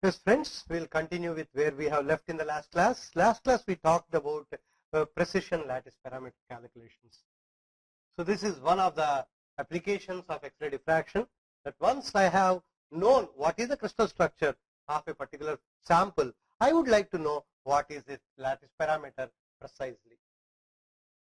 Yes, friends, we'll continue with where we have left in the last class. Last class we talked about precision lattice parameter calculations. So this is one of the applications of X-ray diffraction, that once I have known what is the crystal structure of a particular sample, I would like to know what is its lattice parameter precisely.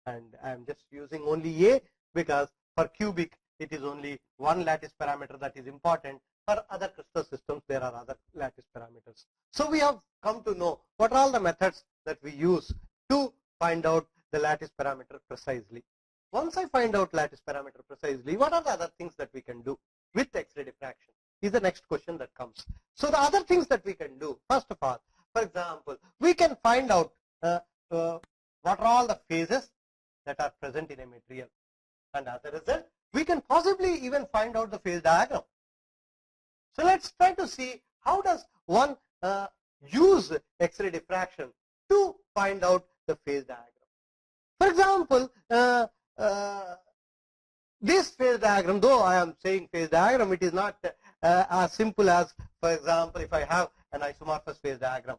And I am just using only A because for cubic it is only one lattice parameter that is important. For other crystal systems there are other lattice parameters. So we have come to know what are all the methods that we use to find out the lattice parameter precisely. Once I find out lattice parameter precisely, what are the other things that we can do with X-ray diffraction is the next question that comes. So the other things that we can do, first of all, for example, we can find out what are all the phases that are present in a material, and as a result we can possibly even find out the phase diagram. So let's try to see how does one use X-ray diffraction to find out the phase diagram. For example, this phase diagram, though I am saying phase diagram, it is not as simple as, for example, if I have an isomorphous phase diagram.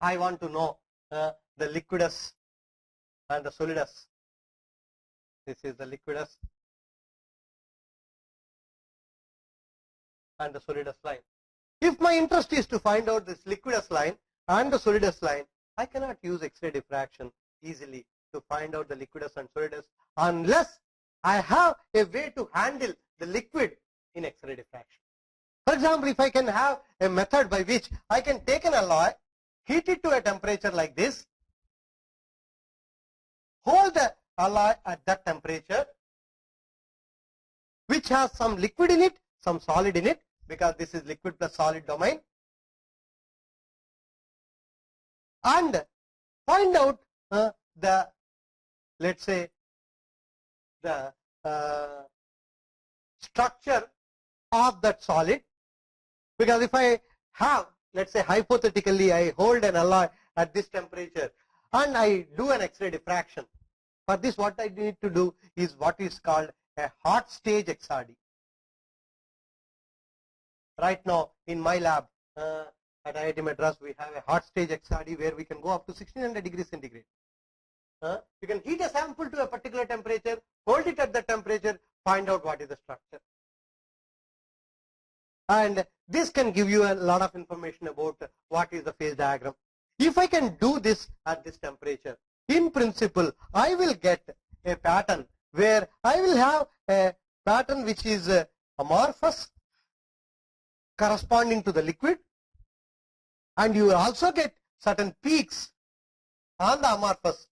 I want to know the liquidus and the solidus. This is the liquidus and the solidus line. If my interest is to find out this liquidus line and the solidus line, I cannot use X-ray diffraction easily to find out the liquidus and solidus unless I have a way to handle the liquid in X-ray diffraction. For example, if I can have a method by which I can take an alloy, heat it to a temperature like this, hold the alloy at that temperature, which has some liquid in it, some solid in it, because this is liquid plus solid domain, and find out the, let's say, the structure of that solid. Because if I have, let's say, hypothetically I hold an alloy at this temperature and I do an X-ray diffraction, for this what I need to do is what is called a hot stage XRD. Right now in my lab at IIT Madras we have a hot stage XRD where we can go up to 1600 degrees centigrade. You can heat a sample to a particular temperature, hold it at the temperature, find out what is the structure. And this can give you a lot of information about what is the phase diagram. If I can do this at this temperature, in principle I will get a pattern where I will have a pattern which is amorphous corresponding to the liquid, and you will also get certain peaks on the amorphous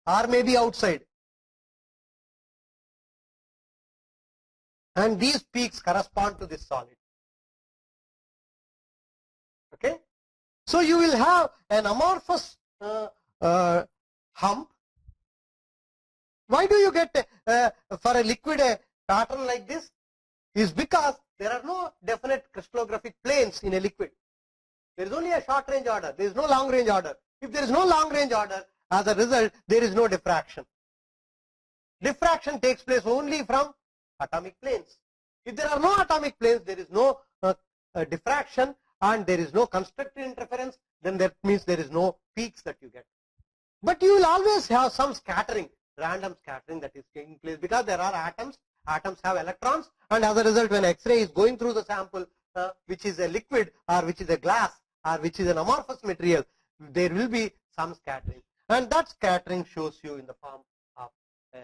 or maybe outside, and these peaks correspond to this solid. Okay, so you will have an amorphous hump. Why do you get for a liquid a pattern like this? Is because there are no definite crystallographic planes in a liquid. There is only a short range order. There is no long range order. If there is no long range order, as a result, there is no diffraction. Diffraction takes place only from atomic planes. If there are no atomic planes, there is no diffraction and there is no constructed interference, then that means there is no peaks that you get. But you will always have some scattering, random scattering that is taking place because there are atoms. Atoms have electrons, and as a result when X-ray is going through the sample which is a liquid or which is a glass or which is an amorphous material, there will be some scattering, and that scattering shows you in the form of a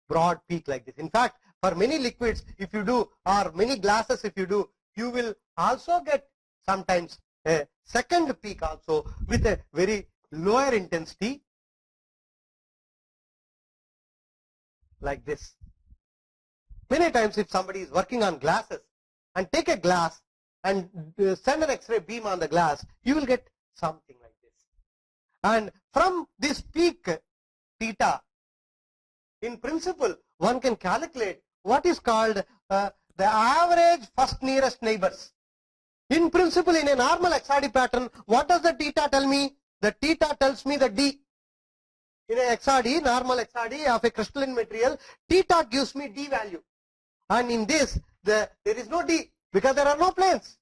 broad peak like this. In fact, for many liquids if you do, or many glasses if you do, you will also get sometimes a second peak also with a very lower intensity like this. Many times if somebody is working on glasses and take a glass and send an X-ray beam on the glass, you will get something like this. And from this peak theta, in principle one can calculate what is called the average first nearest neighbors. In principle, in a normal XRD pattern, what does the theta tell me? The theta tells me the D. In a XRD, normal XRD of a crystalline material, theta gives me D value. And in this, there is no D because there are no planes.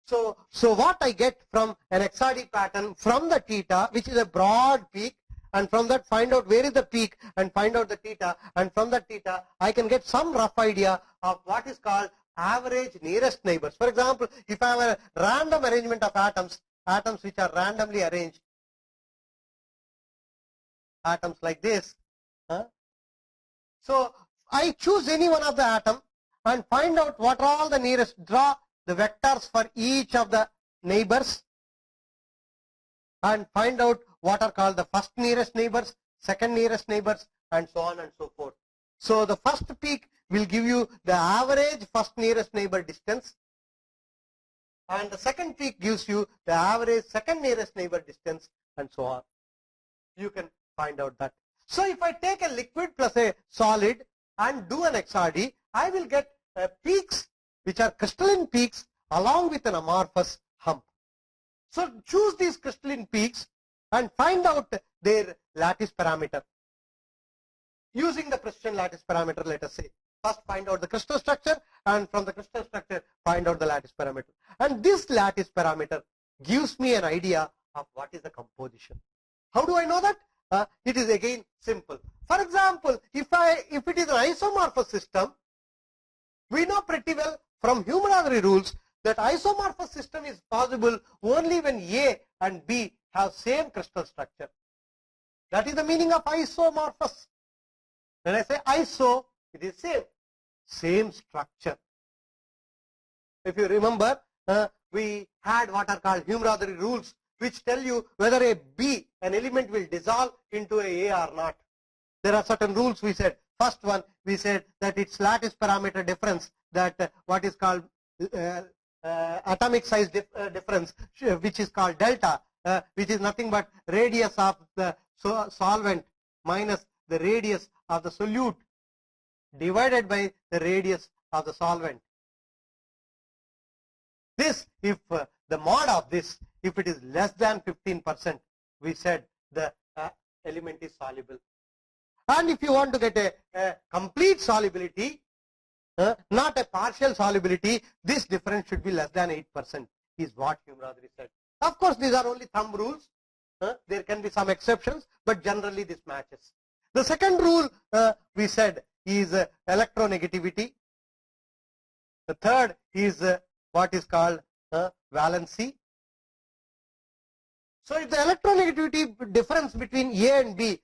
So what I get from an XRD pattern from the theta, which is a broad peak, and from that find out where is the peak and find out the theta, and from that theta I can get some rough idea of what is called average nearest neighbors. For example, if I have a random arrangement of atoms which are randomly arranged, atoms like this, so I choose any one of the atom and find out what are all the nearest, draw the vectors for each of the neighbors and find out what are called the first nearest neighbors, second nearest neighbors, and so on and so forth. So the first peak will give you the average first nearest neighbor distance, and the second peak gives you the average second nearest neighbor distance, and so on. You can find out that. So if I take a liquid plus a solid and do an XRD, I will get peaks which are crystalline peaks along with an amorphous hump. So choose these crystalline peaks and find out their lattice parameter. Using the precision lattice parameter, let us say. First find out the crystal structure, and from the crystal structure find out the lattice parameter. And this lattice parameter gives me an idea of what is the composition. How do I know that? It is again simple. For example, if it is an isomorphous system, we know pretty well from Hume-Rodari rules that isomorphous system is possible only when A and B have same crystal structure. That is the meaning of isomorphous. When I say iso, it is same structure. If you remember, we had what are called Hume-Rodari rules, which tell you whether a B, an element, will dissolve into a or not. There are certain rules we said. First one, we said that its lattice parameter difference, that what is called atomic size difference, which is called delta, which is nothing but radius of the solvent minus the radius of the solute divided by the radius of the solvent. This, if the mod of this, if it is less than 15%, we said the element is soluble. And if you want to get a complete solubility, not a partial solubility, this difference should be less than 8%, is what Hume-Rodari said. Of course, these are only thumb rules. There can be some exceptions, but generally this matches. The second rule we said is electronegativity. The third is what is called valency. So if the electronegativity difference between A and B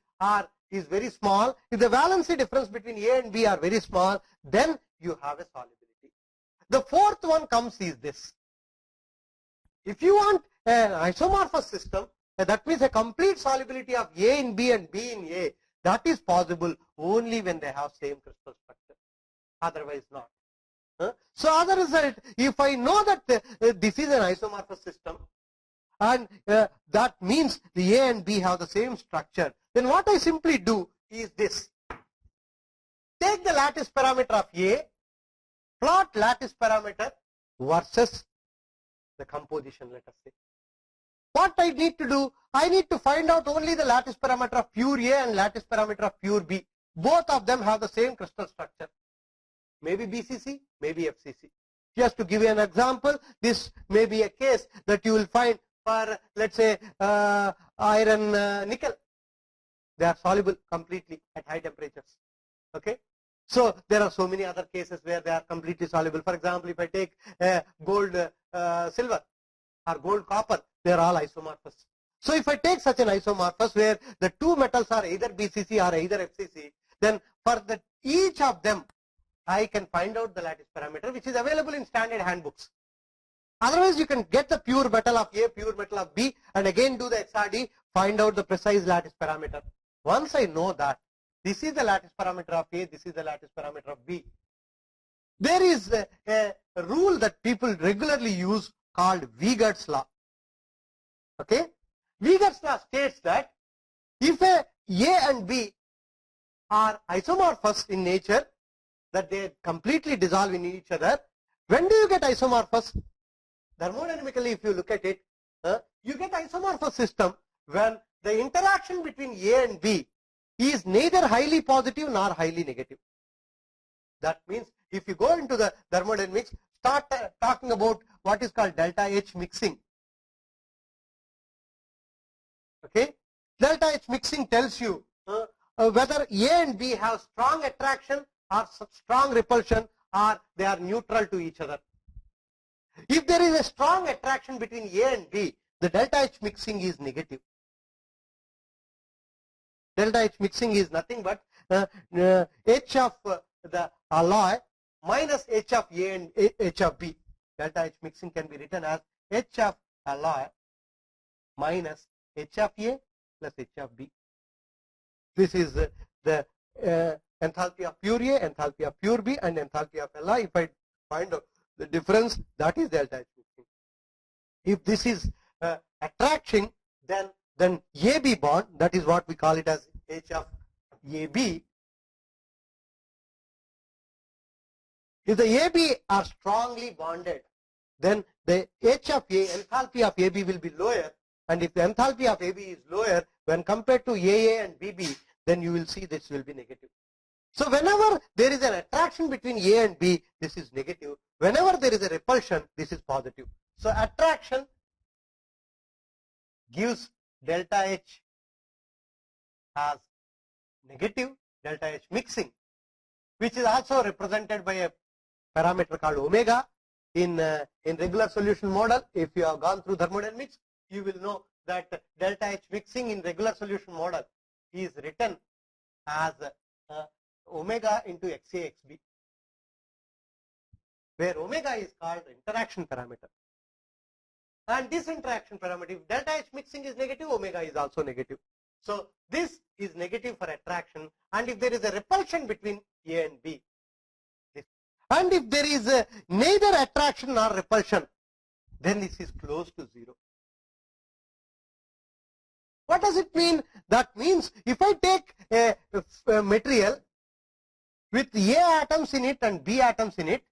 is very small, if the valency difference between A and B are very small, then you have a solubility. The fourth one comes is this. If you want an isomorphous system, that means a complete solubility of A in B and B in A, that is possible only when they have same crystal structure, otherwise not. So as a result, if I know that this is an isomorphous system, and that means the A and B have the same structure, then what I simply do is this. Take the lattice parameter of A, plot lattice parameter versus the composition, let us say. What I need to do, I need to find out only the lattice parameter of pure A and lattice parameter of pure B. Both of them have the same crystal structure. Maybe BCC, maybe FCC. Just to give you an example, this may be a case that you will find for, let's say, iron nickel. They are soluble completely at high temperatures. Okay. So there are so many other cases where they are completely soluble. For example, if I take gold silver or gold copper, they are all isomorphous. So if I take such an isomorphous where the two metals are either BCC or either FCC, then for each of them I can find out the lattice parameter, which is available in standard handbooks. Otherwise, you can get the pure metal of A, pure metal of B, and again do the XRD, find out the precise lattice parameter. Once I know that, this is the lattice parameter of A, this is the lattice parameter of B. There is a rule that people regularly use called Wiegert's law. Okay? Wiegert's law states that if A and B are isomorphous in nature, that they completely dissolve in each other, when do you get isomorphous? Thermodynamically, if you look at it, you get isomorphous system when the interaction between A and B is neither highly positive nor highly negative. That means if you go into the thermodynamics, start talking about what is called delta H mixing. Okay, delta H mixing tells you whether A and B have strong attraction or strong repulsion, or they are neutral to each other. If there is a strong attraction between A and B, the delta H mixing is negative. Delta H mixing is nothing but H of the alloy minus H of A and H of B. Delta H mixing can be written as H of alloy minus H of A plus H of B. This is the enthalpy of pure A, enthalpy of pure B, and enthalpy of alloy. If I find out the difference, that is delta H mixing. If this is attraction, then AB bond, that is what we call it as H of AB. If the AB are strongly bonded, then the H of A, enthalpy of AB will be lower, and if the enthalpy of AB is lower when compared to AA and BB, then you will see this will be negative. So whenever there is an attraction between A and B, this is negative. Whenever there is a repulsion, this is positive. So attraction gives delta H as negative, delta H mixing, which is also represented by a parameter called omega. In regular solution model, if you have gone through thermodynamics, you will know that delta H mixing in regular solution model is written as omega into XA XB, where omega is called interaction parameter. And this interaction parameter, if delta H mixing is negative, omega is also negative. So this is negative for attraction, and if there is a repulsion between A and B, and if there is neither attraction nor repulsion, then this is close to 0. What does it mean? That means if I take a material with A atoms in it and B atoms in it,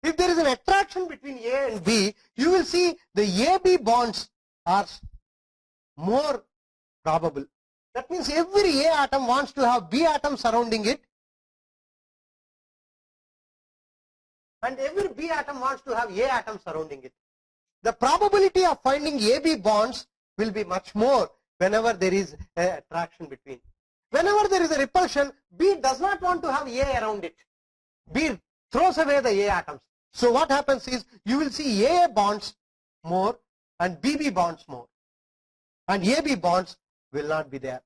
if there is an attraction between A and B, you will see the AB bonds are more probable. That means every A atom wants to have B atom surrounding it, and every B atom wants to have A atom surrounding it. The probability of finding AB bonds will be much more whenever there is an attraction between. Whenever there is a repulsion, B does not want to have A around it. B throws away the A atoms. So what happens is you will see AA bonds more and BB bonds more, and AB bonds will not be there.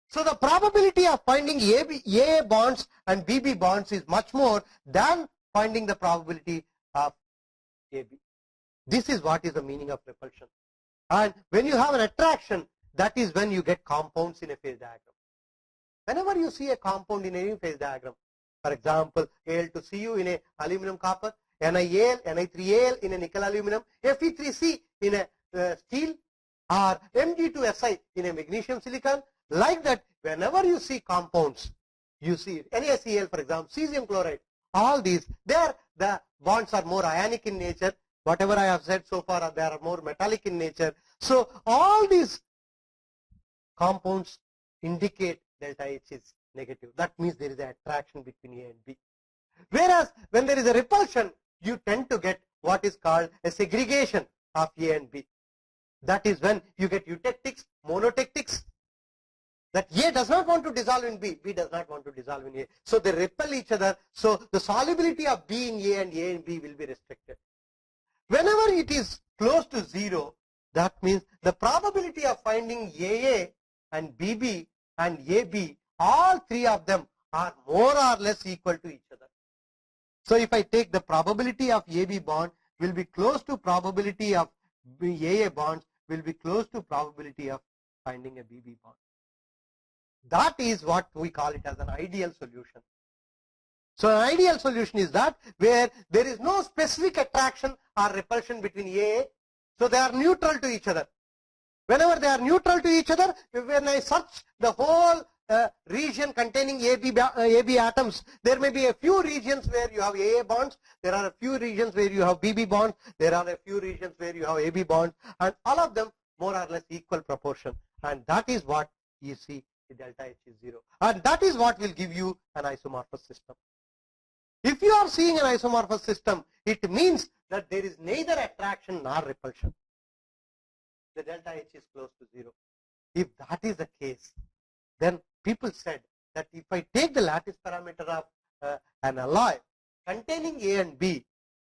So the probability of finding AA bonds and BB bonds is much more than finding the probability of AB. This is what is the meaning of repulsion. And when you have an attraction, that is when you get compounds in a phase diagram. Whenever you see a compound in any phase diagram, for example, Al2Cu in a aluminum copper, NiAl, Ni3Al in a nickel aluminum, Fe3C in a steel, or Mg2Si in a magnesium silicon, like that, whenever you see compounds, you see NaCl, for example, cesium chloride, all these, there the bonds are more ionic in nature. Whatever I have said so far, they are more metallic in nature. So all these compounds indicate delta H is negative. That means there is an attraction between A and B. Whereas when there is a repulsion, you tend to get what is called a segregation of A and B. That is when you get eutectics, monotectics. That A does not want to dissolve in B, B does not want to dissolve in A. So they repel each other. So the solubility of B in A and B will be restricted. Whenever it is close to 0, that means the probability of finding AA and BB and AB, all three of them are more or less equal to each other. So if I take the probability of AB bond will be close to probability of AA bonds will be close to probability of finding a BB bond. That is what we call it as an ideal solution. So an ideal solution is that where there is no specific attraction or repulsion between AA, so they are neutral to each other. Whenever they are neutral to each other, when I search the whole region containing AB atoms, there may be a few regions where you have AA bonds, there are a few regions where you have BB bonds, there are a few regions where you have AB bonds, and all of them more or less equal proportion. And that is what you see the delta H is 0. And that is what will give you an isomorphous system. If you are seeing an isomorphous system, it means that there is neither attraction nor repulsion. The delta H is close to 0. If that is the case, then people said that if I take the lattice parameter of an alloy containing A and B,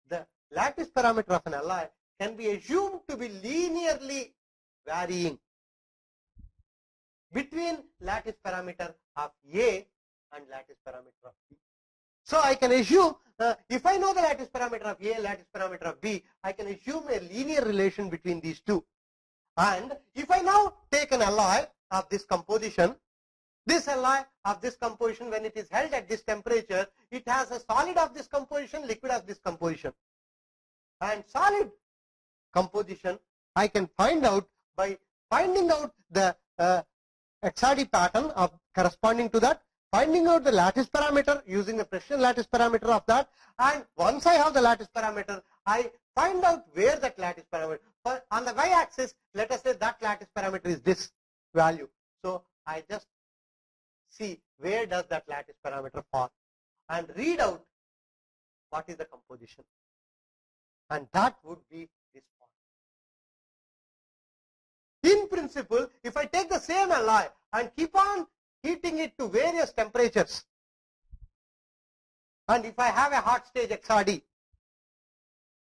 the lattice parameter of an alloy can be assumed to be linearly varying between lattice parameter of A and lattice parameter of B. So I can assume, if I know the lattice parameter of A, lattice parameter of B, I can assume a linear relation between these two. And if I now take an alloy of this composition, this alloy of this composition, when it is held at this temperature, it has a solid of this composition, liquid of this composition. And solid composition I can find out by finding out the XRD pattern of corresponding to that, finding out the lattice parameter using the precision lattice parameter of that, and once I have the lattice parameter, I find out where that lattice parameter, on the y-axis, let us say that lattice parameter is this value. So I just see where does that lattice parameter fall and read out what is the composition. And that would be this point. In principle, if I take the same alloy and keep on heating it to various temperatures, and if I have a hot stage XRD,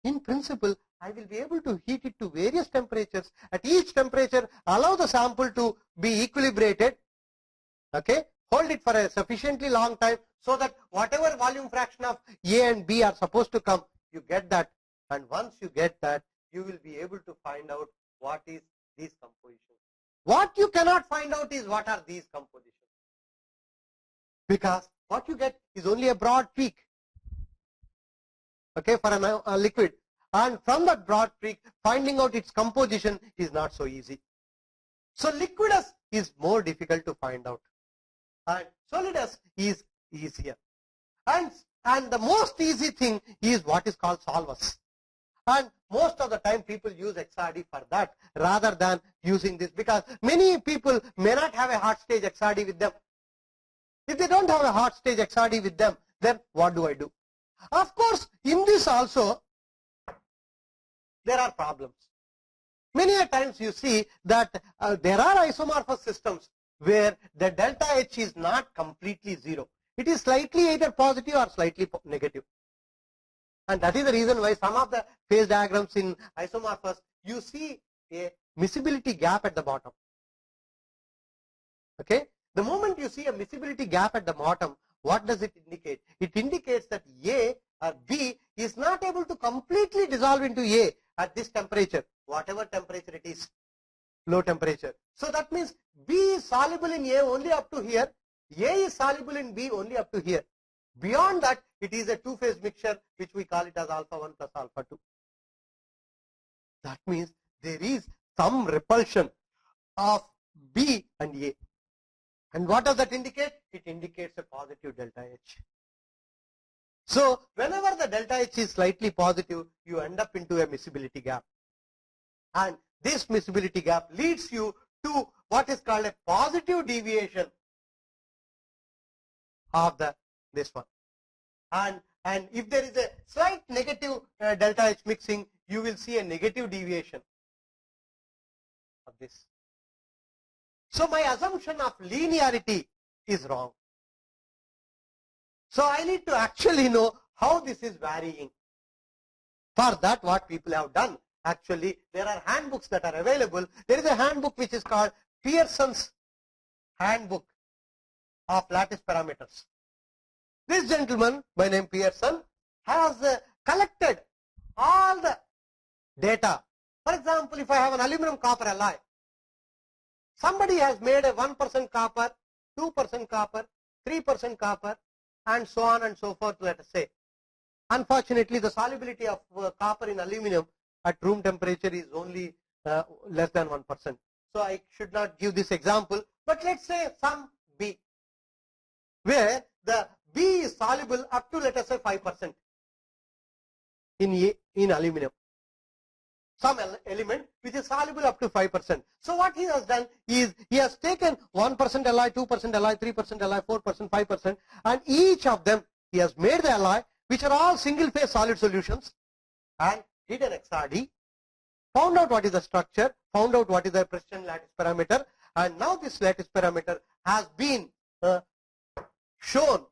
in principle, I will be able to heat it to various temperatures. At each temperature, allow the sample to be equilibrated, okay? Hold it for a sufficiently long time so that whatever volume fraction of A and B are supposed to come, you get that. And once you get that, you will be able to find out what is these compositions. What you cannot find out is what are these compositions. Because what you get is only a broad peak, okay, for a liquid. And from that broad peak, finding out its composition is not so easy. So liquidus is more difficult to find out. And solidus is easier. And the most easy thing is what is called solvus. And most of the time people use XRD for that rather than using this, because many people may not have a hot stage XRD with them. If they don't have a hot stage XRD with them, then what do I do? Of course, in this also, there are problems. Many a times you see that there are isomorphous systems where the delta H is not completely 0. It is slightly either positive or slightly negative. And that is the reason why some of the phase diagrams in isomorphous, you see a miscibility gap at the bottom. Okay? The moment you see a miscibility gap at the bottom, what does it indicate? It indicates that A or B is not able to completely dissolve into A at this temperature, whatever temperature it is, low temperature. So that means B is soluble in A only up to here, A is soluble in B only up to here. Beyond that, it is a two-phase mixture, which we call it as alpha 1 plus alpha 2. That means there is some repulsion of B and A. And what does that indicate? It indicates a positive delta H. So whenever the delta H is slightly positive, you end up into a miscibility gap. And this miscibility gap leads you to what is called a positive deviation of this one. And if there is a slight negative delta H mixing, you will see a negative deviation of this. So my assumption of linearity is wrong. So I need to actually know how this is varying. For that, what people have done, actually, there are handbooks that are available. There is a handbook which is called Pearson's Handbook of Lattice Parameters. This gentleman by name Pearson has collected all the data. For example, if I have an aluminum copper alloy, somebody has made a 1% copper, 2% copper, 3% copper, and so on and so forth, let us say. Unfortunately, the solubility of copper in aluminum at room temperature is only less than 1%. So I should not give this example, but let's say some B, where the B is soluble up to, let us say, 5% in aluminum. some element which is soluble up to 5%. So what he has done is he has taken 1% Li, 2% Li, 3% Li, 4%, 5%, and each of them he has made the Li, which are all single phase solid solutions, and did an XRD, found out what is the structure, found out what is the precision lattice parameter, and now this lattice parameter has been shown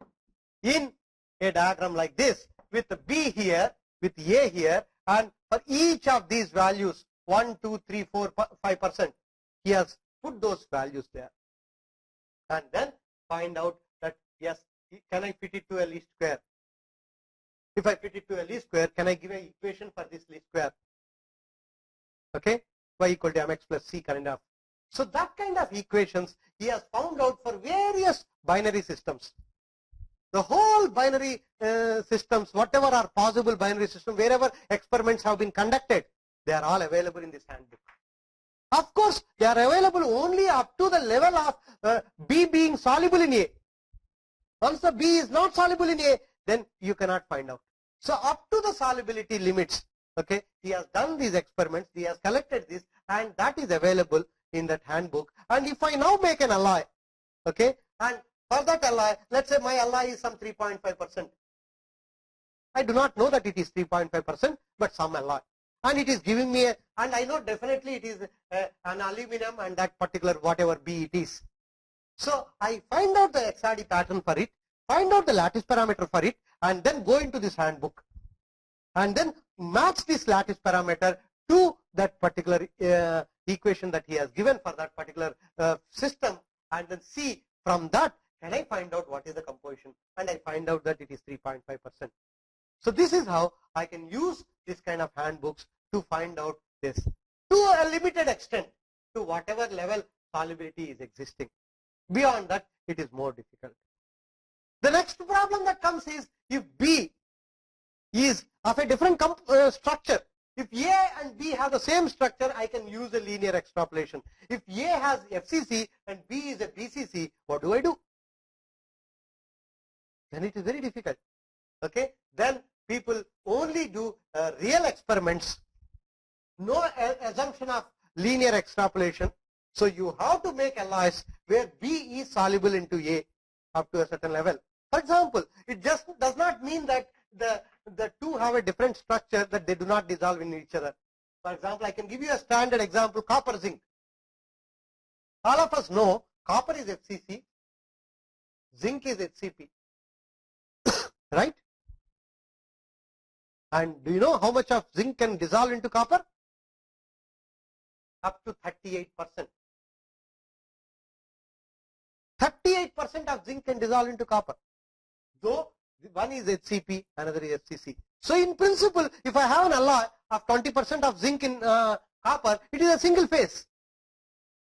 in a diagram like this, with B here, with A here, and for each of these values 1, 2, 3, 4, 5%, he has put those values there, and then find out that yes, can I fit it to a least square? If I fit it to a least square, can I give an equation for this least square? Okay, y equal to mx plus c kind of. So that kind of equations he has found out for various binary systems. The whole binary systems, whatever are possible binary systems, wherever experiments have been conducted, they are all available in this handbook. Of course, they are available only up to the level of B being soluble in A. Once the B is not soluble in A, then you cannot find out. So up to the solubility limits, okay, he has done these experiments, he has collected this, and that is available in that handbook. And if I now make an Li, okay, and for that Li, let's say my Li is some 3.5%. I do not know that it is 3.5%, but some Li. And it is giving me a, and I know definitely it is an aluminum and that particular whatever B it is. So I find out the XRD pattern for it, find out the lattice parameter for it, and then go into this handbook, and then match this lattice parameter to that particular equation that he has given for that particular system, and then see from that, can I find out what is the composition, and I find out that it is 3.5%. So this is how I can use this kind of handbooks to find out this to a limited extent, to whatever level solubility is existing. Beyond that, it is more difficult. The next problem that comes is, if B is of a different structure, if A and B have the same structure, I can use a linear extrapolation. If A has FCC and B is a BCC, what do I do? Then it is very difficult. Okay, then people only do real experiments, no assumption of linear extrapolation. So you have to make LIs where B is soluble into A up to a certain level. For example, it just does not mean that the two have a different structure, that they do not dissolve in each other. For example, I can give you a standard example, copper zinc. All of us know copper is FCC, zinc is HCP, right? And do you know how much of zinc can dissolve into copper? Up to 38%. 38% of zinc can dissolve into copper. Though one is HCP, another is FCC. So in principle, if I have an alloy of 20% of zinc in copper, it is a single phase.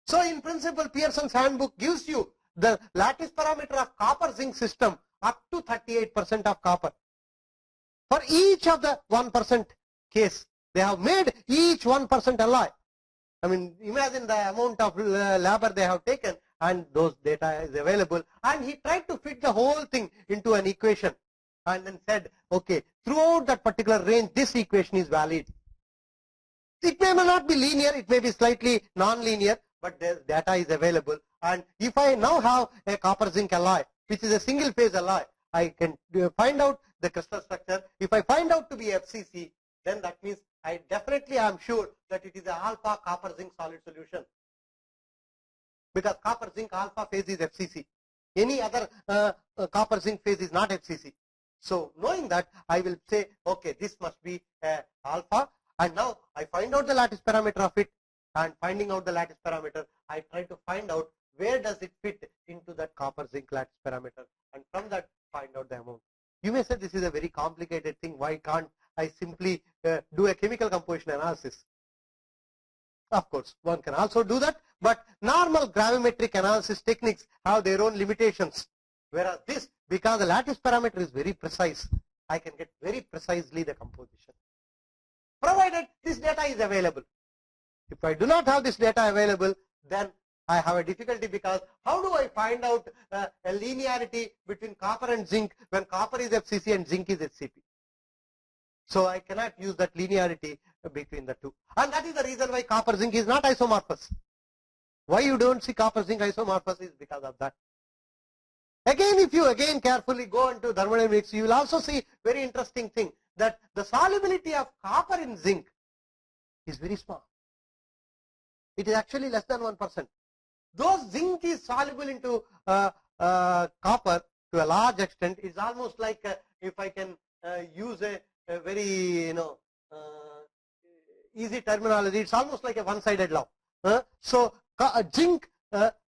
So in principle, Pearson's handbook gives you the lattice parameter of copper zinc system up to 38% of copper. For each of the 1% case, they have made each 1% alloy. I mean, imagine the amount of labor they have taken, and those data is available. And he tried to fit the whole thing into an equation, and then said, okay, throughout that particular range, this equation is valid. It may not be linear, it may be slightly non-linear, but the data is available. And if I now have a copper zinc alloy, which is a single phase alloy, I can find out the crystal structure. If I find out to be FCC, then that means I definitely am sure that it is an alpha copper zinc solid solution, because copper zinc alpha phase is FCC. Any other copper zinc phase is not FCC. So knowing that, I will say, okay, this must be alpha, and now I find out the lattice parameter of it, and finding out the lattice parameter, I try to find out where does it fit into that copper zinc lattice parameter, and from that find out the amount. You may say this is a very complicated thing, why can't I simply do a chemical composition analysis? Of course, one can also do that, but normal gravimetric analysis techniques have their own limitations. Whereas this, because the lattice parameter is very precise, I can get very precisely the composition, provided this data is available. If I do not have this data available, then I have a difficulty, because how do I find out a linearity between copper and zinc when copper is FCC and zinc is HCP? So I cannot use that linearity between the two. And that is the reason why copper zinc is not isomorphous. Why you don't see copper zinc isomorphous is because of that. Again, if you again carefully go into thermodynamics, you will also see very interesting thing, that the solubility of copper in zinc is very small. It is actually less than 1%. Though zinc is soluble into copper to a large extent, it's almost like if I can use a very easy terminology, it's almost like a one-sided law. So zinc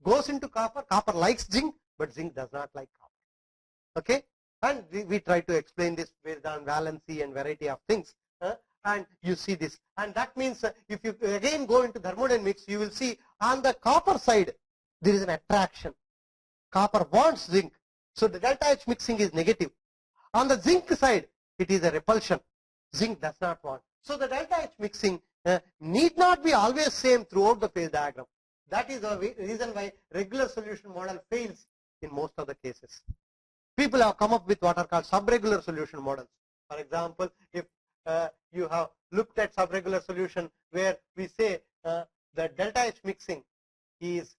goes into copper. Copper likes zinc, but zinc does not like copper. Okay, and we try to explain this based on valency and variety of things. And you see this, and that means if you again go into thermodynamics, you will see on the copper side there is an attraction. Copper wants zinc, so the delta H mixing is negative. On the zinc side, it is a repulsion. Zinc does not want. So the delta H mixing need not be always same throughout the phase diagram. That is the reason why regular solution model fails in most of the cases. People have come up with what are called subregular solution models. For example, if you have looked at subregular solution where we say the delta H mixing is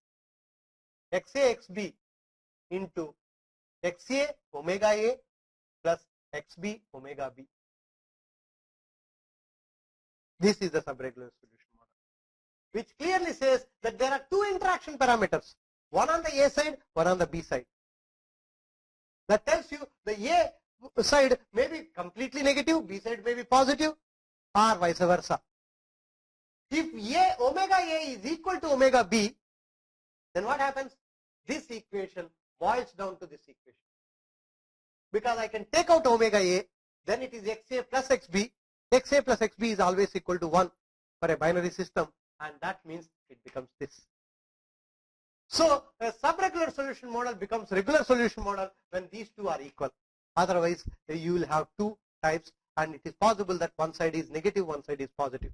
XA XB into XA omega A plus XB omega B. This is the subregular solution model, which clearly says that there are two interaction parameters, one on the A side, one on the B side. That tells you the A side may be completely negative, B side may be positive, or vice versa. If A omega A is equal to omega B, then what happens? This equation boils down to this equation. Because I can take out omega A, then it is XA plus XB. XA plus XB is always equal to 1 for a binary system, and that means it becomes this. So a subregular solution model becomes regular solution model when these two are equal. Otherwise, you will have two types, and it is possible that one side is negative, one side is positive.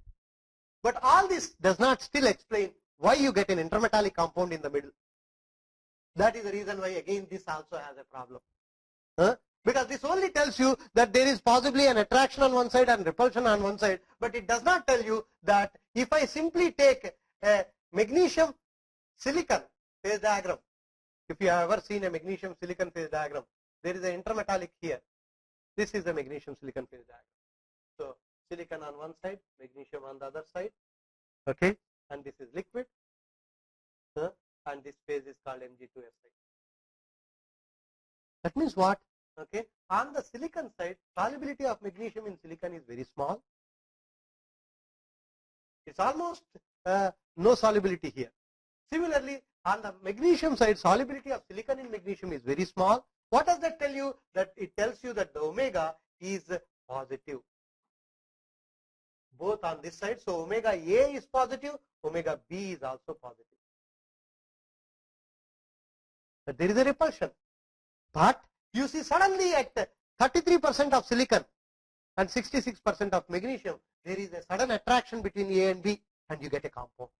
But all this does not still explain why you get an intermetallic compound in the middle. That is the reason why again this also has a problem. Because this only tells you that there is possibly an attraction on one side and repulsion on one side, but it does not tell you that if I simply take a magnesium silicon phase diagram, if you have ever seen a magnesium silicon phase diagram, there is an intermetallic here. This is the magnesium silicon phase diagram. So silicon on one side, magnesium on the other side, okay, and this is liquid, and this phase is called Mg2Si. That means what? Okay, on the silicon side, solubility of magnesium in silicon is very small. It's almost no solubility here. Similarly, on the magnesium side, solubility of silicon in magnesium is very small. What does that tell you? That it tells you that the omega is positive, both on this side. So omega A is positive, omega B is also positive. But there is a repulsion. But you see suddenly at 33% of silicon and 66% of magnesium, there is a sudden attraction between A and B, and you get a compound.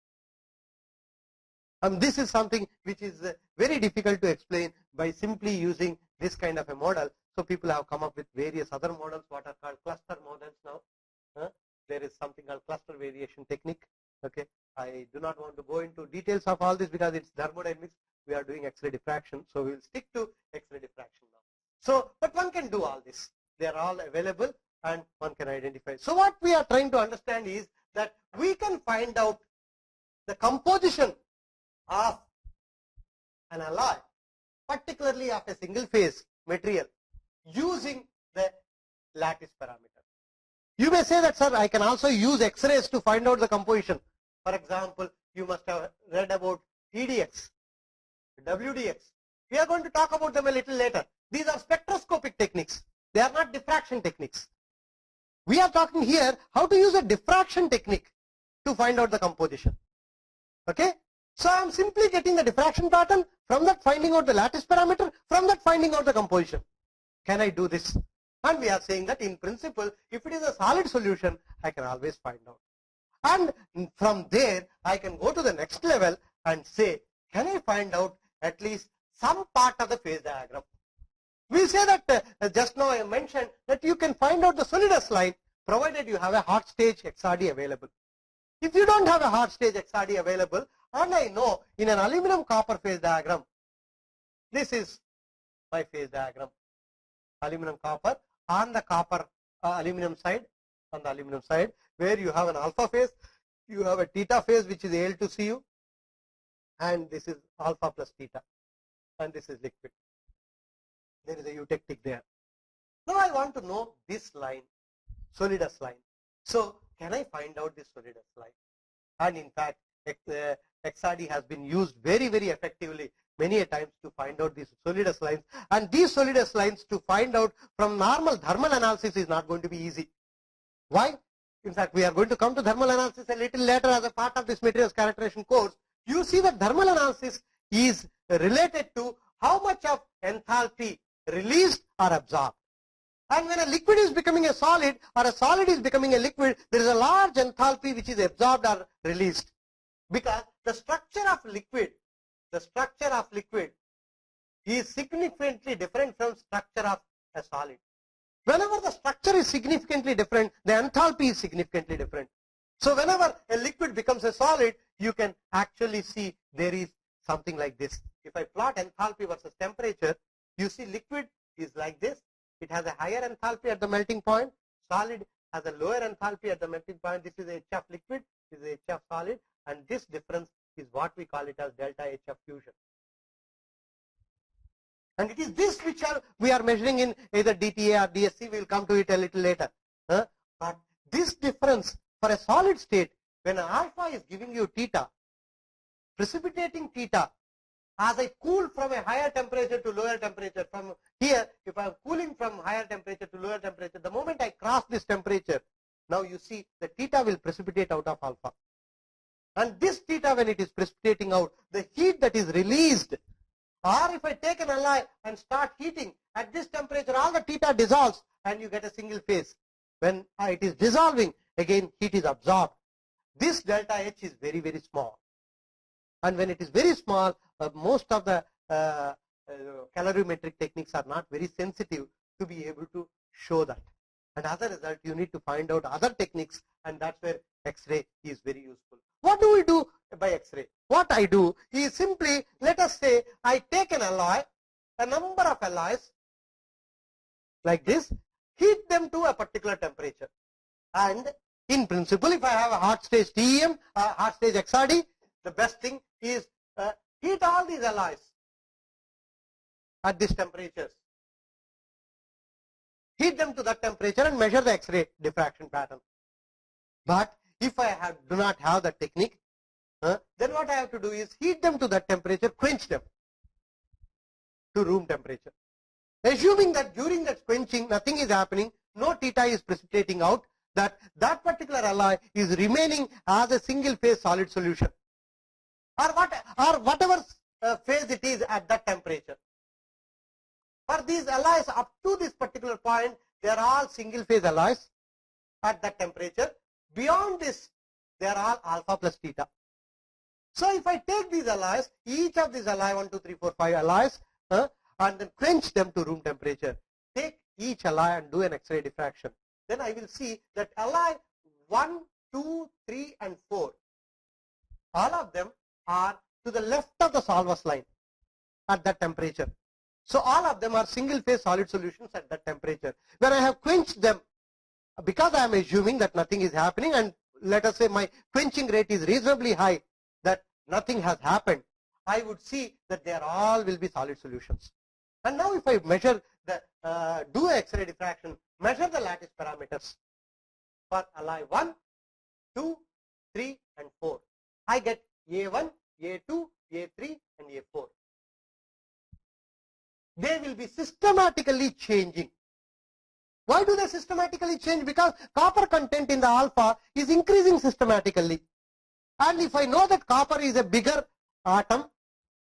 And this is something which is very difficult to explain by simply using this kind of a model. So people have come up with various other models, what are called cluster models now. There is something called cluster variation technique. Okay, I do not want to go into details of all this because it's thermodynamics. We are doing X-ray diffraction, so we will stick to X-ray diffraction now. So, but one can do all this. They are all available and one can identify. So what we are trying to understand is that we can find out the composition of an alloy, particularly of a single phase material, using the lattice parameter. You may say that, sir, I can also use X-rays to find out the composition. For example, you must have read about EDX, WDX. We are going to talk about them a little later. These are spectroscopic techniques. They are not diffraction techniques. We are talking here how to use a diffraction technique to find out the composition. Okay? So I am simply getting the diffraction pattern, from that finding out the lattice parameter, from that finding out the composition. Can I do this? And we are saying that in principle, if it is a solid solution, I can always find out. And from there, I can go to the next level and say, can I find out at least some part of the phase diagram? We say that just now I mentioned that you can find out the solidus line, provided you have a hot stage XRD available. If you don't have a hot stage XRD available, and I know in an aluminum copper phase diagram, this is my phase diagram, aluminum copper on the copper aluminum side, on the aluminum side, where you have an alpha phase, you have a theta phase which is Al to Cu, and this is alpha plus theta, and this is liquid. There is a eutectic there. Now I want to know this line, solidus line. So can I find out this solidus line? And in fact, XRD has been used very, very effectively many a times to find out these solidus lines. And these solidus lines to find out from normal thermal analysis is not going to be easy. Why? In fact, we are going to come to thermal analysis a little later as a part of this materials characterization course. You see that thermal analysis is related to how much of enthalpy released or absorbed. And when a liquid is becoming a solid or a solid is becoming a liquid, there is a large enthalpy which is absorbed or released. Because the structure of liquid is significantly different from structure of a solid. Whenever the structure is significantly different, the enthalpy is significantly different. So whenever a liquid becomes a solid, you can actually see there is something like this. If I plot enthalpy versus temperature, you see liquid is like this. It has a higher enthalpy at the melting point. Solid has a lower enthalpy at the melting point. This is HF liquid, this is HF solid, and this difference is what we call it as delta HF fusion. And it is this which we are measuring in either DTA or DSC. We will come to it a little later. But this difference for a solid state, when alpha is giving you theta, precipitating theta, as I cool from a higher temperature to lower temperature, from here, if I am cooling from higher temperature to lower temperature, the moment I cross this temperature, now you see the theta will precipitate out of alpha. And this theta, when it is precipitating out, the heat that is released, or if I take an alloy and start heating, at this temperature all the theta dissolves and you get a single phase. When it is dissolving, again heat is absorbed. This delta H is very, very small. And when it is very small, most of the calorimetric techniques are not very sensitive to be able to show that. And as a result, you need to find out other techniques, and that's where X-ray is very useful. What do we do by X-ray? What I do is simply, let us say I take an alloy, a number of alloys like this, heat them to a particular temperature. And in principle, if I have a hot stage TEM, hot stage XRD, the best thing is heat all these alloys at these temperatures. Heat them to that temperature and measure the X-ray diffraction pattern. But if I do not have that technique, then what I have to do is heat them to that temperature, quench them to room temperature. Assuming that during that quenching nothing is happening, no theta is precipitating out, that particular alloy is remaining as a single phase solid solution, or whatever phase it is at that temperature. For these alloys up to this particular point, they are all single phase alloys at that temperature. Beyond this, they are all alpha plus theta. So if I take these alloys, each of these alloy 1, 2, 3, 4, 5 alloys, and then quench them to room temperature, take each alloy and do an X-ray diffraction, then I will see that alloy 1, 2, 3 and 4, all of them are to the left of the solvus line at that temperature. So all of them are single phase solid solutions at that temperature. When I have quenched them, because I am assuming that nothing is happening, and let us say my quenching rate is reasonably high, that nothing has happened, I would see that they are all will be solid solutions. And now if I measure the do X-ray diffraction, measure the lattice parameters for alloy 1, 2, 3 and 4, I get A1, A2, A3 and A4. They will be systematically changing. Why do they systematically change? Because copper content in the alpha is increasing systematically. And if I know that copper is a bigger atom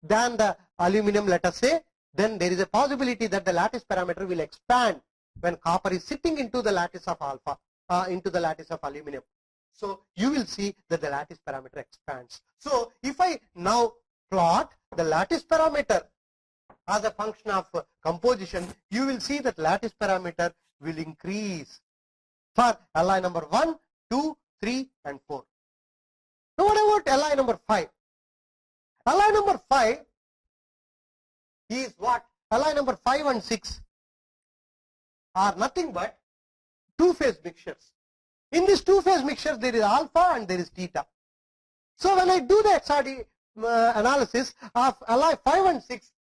than the aluminum, let us say, then there is a possibility that the lattice parameter will expand when copper is sitting into the lattice of alpha, into the lattice of aluminum. So you will see that the lattice parameter expands. So if I now plot the lattice parameter as a function of composition, you will see that lattice parameter will increase for Li number 1, 2, 3 and 4. Now what about Li number 5? Li number 5 is what? Li number 5 and 6 are nothing but two-phase mixtures. In this two-phase mixture, there is alpha and there is theta. So when I do the XRD analysis of Li 5 and 6,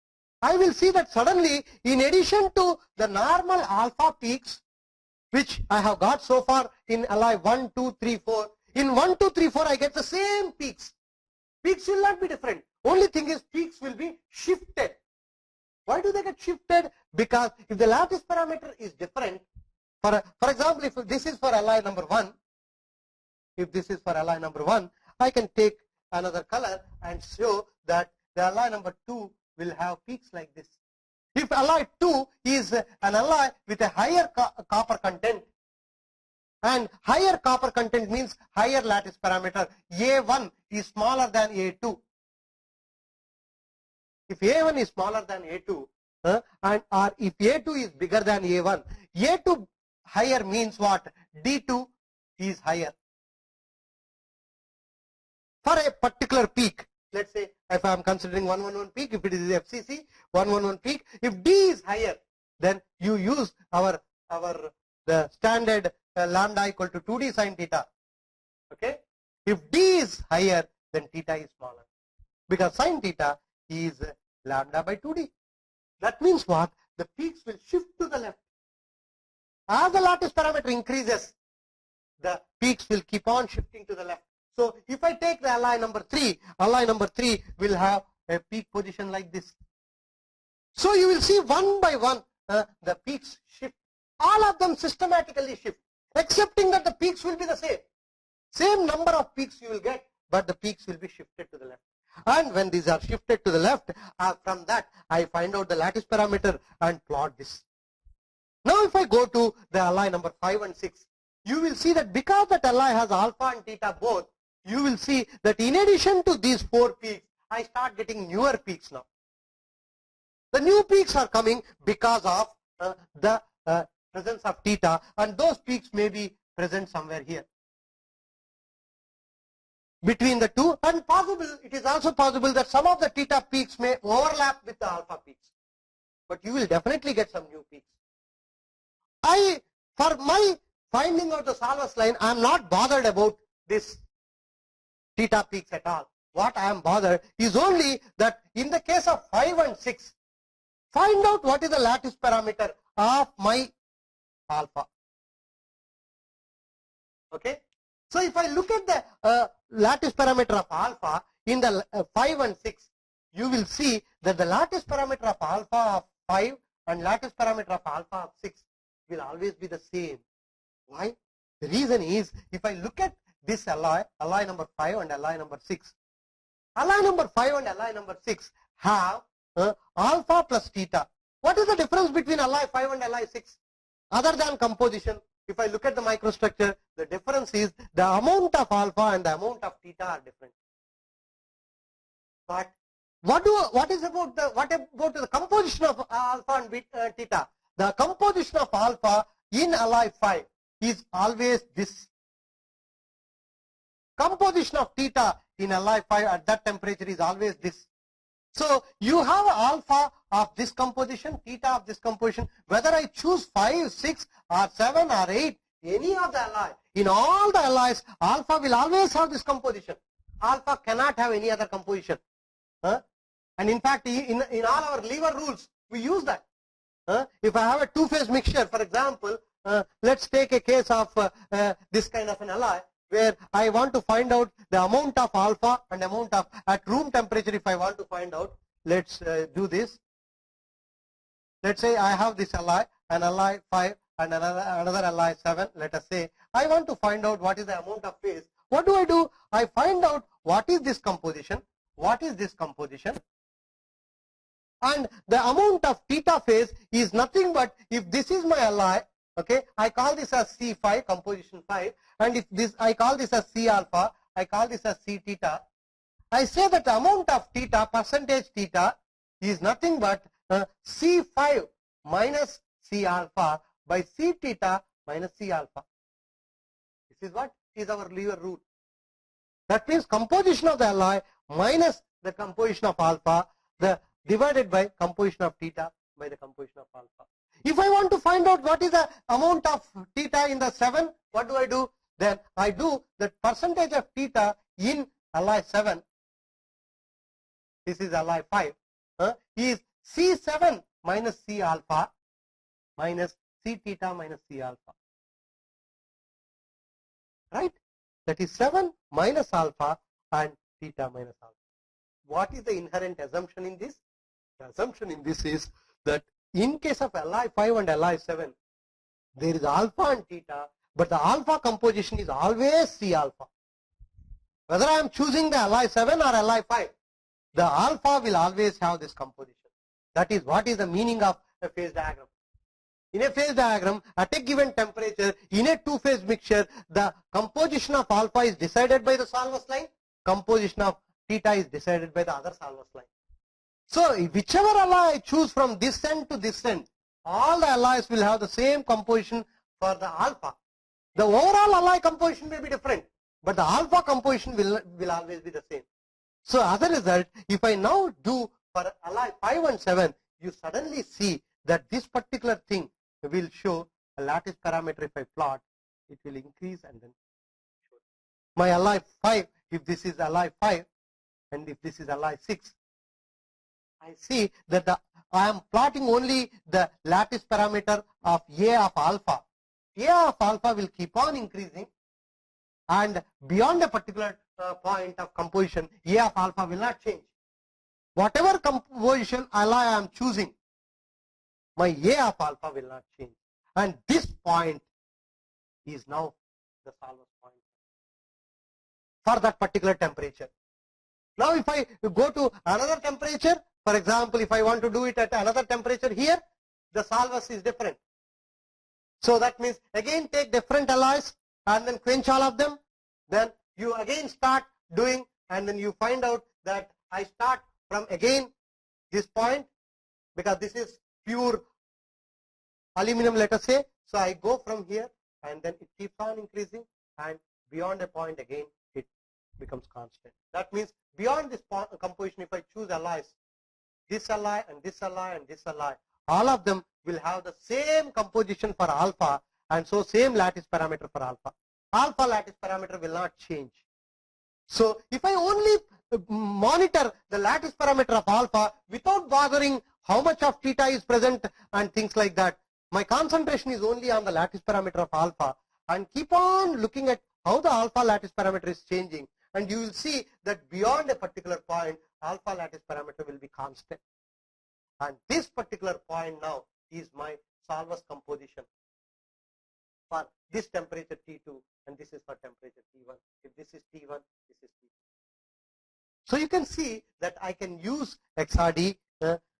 I will see that suddenly, in addition to the normal alpha peaks, which I have got so far in Li 1, 2, 3, 4, in 1, 2, 3, 4, I get the same peaks. Peaks will not be different. Only thing is peaks will be shifted. Why do they get shifted? Because if the lattice parameter is different, for example, if this is for Li number 1, if this is for Li number 1, I can take another color and show that the Li number 2 will have peaks like this. If Li 2 is an Li with a higher copper content, and higher copper content means higher lattice parameter, A1 is smaller than A2. If A1 is smaller than A2, or if A2 is bigger than A1, A2 higher means what? D2 is higher. For a particular peak, let's say if I am considering 111 peak, if it is FCC, 111 peak, if D is higher, then you use the standard lambda equal to 2D sin theta. Okay? If D is higher, then theta is smaller, because sin theta is lambda by 2D. That means what? The peaks will shift to the left. As the lattice parameter increases, the peaks will keep on shifting to the left. So if I take the Li number 3, Li number 3 will have a peak position like this. So you will see one by one the peaks shift. All of them systematically shift, excepting that the peaks will be the same. Same number of peaks you will get, but the peaks will be shifted to the left. And when these are shifted to the left, from that I find out the lattice parameter and plot this. Now if I go to the Li number 5 and 6, you will see that because that Li has alpha and theta both, you will see that in addition to these 4 peaks, I start getting newer peaks now. The new peaks are coming because of the presence of theta, and those peaks may be present somewhere here between the two, and it is also possible that some of the theta peaks may overlap with the alpha peaks, but you will definitely get some new peaks. For my finding out the Salvas line, I am not bothered about this theta peaks at all. What I am bothered is only that in the case of 5 and 6, find out what is the lattice parameter of my alpha. Okay. So if I look at the lattice parameter of alpha in the 5 and 6, you will see that the lattice parameter of alpha of 5 and lattice parameter of alpha of 6 will always be the same. Why? The reason is, if I look at this Li number 5 and Li number 6, Li number 5 and Li number 6 have alpha plus theta. What is the difference between Li 5 and Li 6? Other than composition, if I look at the microstructure, the difference is the amount of alpha and the amount of theta are different. But what about the composition of alpha and theta? The composition of alpha in Li 5 is always this. Composition of theta in Li 5 at that temperature is always this. So you have alpha of this composition, theta of this composition. Whether I choose 5, 6 or 7 or 8, any of the alloy, in all the alloys, alpha will always have this composition. Alpha cannot have any other composition. And in fact, in all our lever rules, we use that. If I have a two-phase mixture, for example, let's take a case of this kind of an alloy, where I want to find out the amount of alpha and amount of, at room temperature, if I want to find out, let's do this. Let's say I have this alloy, an alloy 5 and another alloy 7, let us say. I want to find out what is the amount of phase. What do? I find out what is this composition, what is this composition, and the amount of theta phase is nothing but, if this is my alloy, okay, I call this as C5, composition 5, and if this, I call this as C alpha, I call this as C theta. I say that the amount of theta, percentage theta, is nothing but C5 minus C alpha by C theta minus C alpha. This is what is our lever rule. That means composition of the alloy minus the composition of alpha, the divided by composition of theta by the composition of alpha. If I want to find out what is the amount of theta in the 7, what do? Then I do the percentage of theta in alloy 7. This is alloy 5. Is C7 minus C alpha minus C theta minus C alpha. Right? That is 7 minus alpha and theta minus alpha. What is the inherent assumption in this? The assumption in this is that in case of Li 5 and Li 7, there is alpha and theta, but the alpha composition is always C alpha. Whether I am choosing the Li 7 or Li 5, the alpha will always have this composition. That is what is the meaning of a phase diagram. In a phase diagram, at a given temperature, in a two-phase mixture, the composition of alpha is decided by the solvus line, composition of theta is decided by the other solvus line. So, whichever alloy I choose from this end to this end, all the alloys will have the same composition for the alpha. The overall alloy composition may be different, but the alpha composition will always be the same. So, as a result, if I now do for alloy 5 and 7, you suddenly see that this particular thing will show a lattice parameter. If I plot, it will increase and then show. My alloy 5, if this is alloy 5 and if this is alloy 6, I see that I am plotting only the lattice parameter of A of alpha. A of alpha will keep on increasing, and beyond a particular point of composition, A of alpha will not change. Whatever composition alloy I am choosing, my A of alpha will not change. And this point is now the solvus point for that particular temperature. Now, if I go to another temperature, for example, if I want to do it at another temperature here, the solvus is different. So that means again take different alloys and then quench all of them. Then you again start doing, and then you find out that I start from again this point, because this is pure aluminum, let us say. So I go from here and then it keeps on increasing, and beyond a point again it becomes constant. That means beyond this composition, if I choose alloys, this alloy and this alloy and this alloy, all of them will have the same composition for alpha, and so same lattice parameter for alpha. Alpha lattice parameter will not change. So if I only monitor the lattice parameter of alpha without bothering how much of theta is present and things like that, my concentration is only on the lattice parameter of alpha, and keep on looking at how the alpha lattice parameter is changing, and you will see that beyond a particular point, alpha lattice parameter will be constant. And this particular point now is my solvus composition for this temperature T2, and this is for temperature T1. If this is T1, this is T2. So you can see that I can use XRD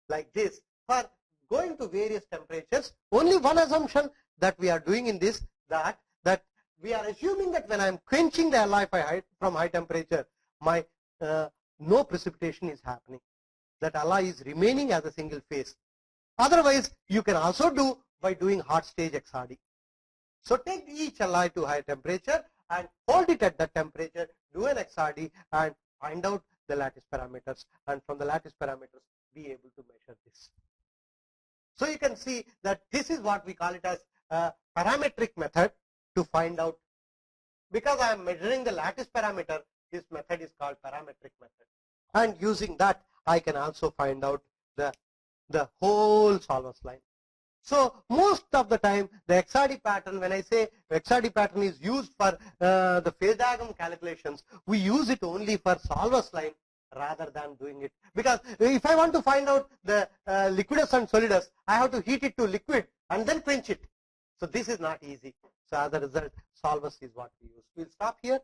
like this for going to various temperatures. Only one assumption that we are doing in this, that we are assuming that when I am quenching the alloy from high temperature, my no precipitation is happening. That alloy is remaining as a single phase. Otherwise, you can also do by doing hot stage XRD. So take each alloy to high temperature and hold it at that temperature, do an XRD and find out the lattice parameters, and from the lattice parameters be able to measure this. So you can see that this is what we call it as a parametric method to find out. Because I am measuring the lattice parameter, this method is called parametric method. And using that, I can also find out the whole solvus line. So most of the time, the XRD pattern, when I say XRD pattern is used for the phase diagram calculations, we use it only for solvus line rather than doing it. Because if I want to find out the liquidus and solidus, I have to heat it to liquid and then quench it. So this is not easy. So as a result, solvus is what we use. We'll stop here.